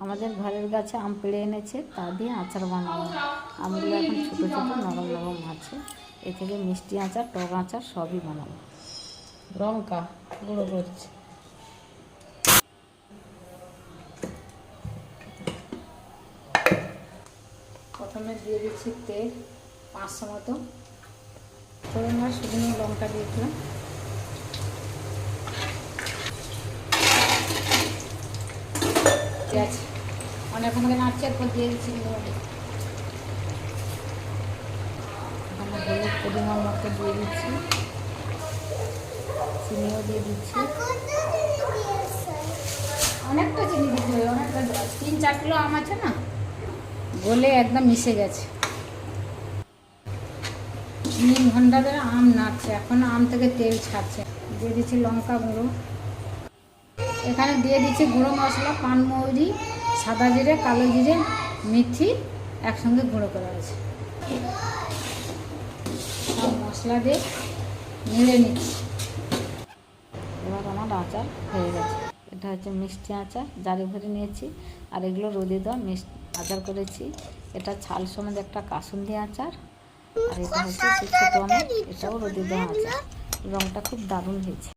আমাদের ঘরের গাছে আম পেড়ে এনেছে, তা দিয়ে আচার বানাবো। আমগুলো এখন ছোটো ছোটো নরম নরম আছে। এ থেকে মিষ্টি আচার, টক আচার সবই বানাবো। লঙ্কা গুঁড়ো করছি। প্রথমে দিয়ে দিচ্ছি তেল 500 মতো, ফোড়ন আর শুকনো লঙ্কা দিয়েছিলাম। ঠিক আছে, অনেক আমাকে নাড়ছে, এরপর দিয়ে দিচ্ছি এখানে হলুদ পরিমাণ মতো দিয়ে দিচ্ছি, চিনিও দিয়ে দিচ্ছি। অনেকটা চিনি দিতে হবে, অনেকটা 3-4 কিলো আম আছে না, গলে একদম মিশে গেছে। 3 ঘন্টা ধরে আম নাড়ছে, এখন আম থেকে তেল ছাড়ছে। দিয়ে দিচ্ছি লঙ্কা গুঁড়ো, এখানে দিয়ে দিচ্ছি গুঁড়ো মশলা, পানমৌরি, সাদা জিরে, কালো জিরে, মেথি একসঙ্গে গুঁড়ো করা আছে। সব মশলা দিয়ে নেড়ে নিচ্ছি। এবার আমার আচার হয়ে গেছে। এটা হচ্ছে মিষ্টি আচার, জারি ভরে নিয়েছি। আর এগুলো রোদে দেওয়া মিষ্টি আচার করেছি। এটা ছাল সমেত একটা কাসুন্দি আচার। আর এটা হচ্ছে ছোটো আম, এটাও রোদে দেওয়া আচার। রঙটা খুব দারুণ হয়েছে।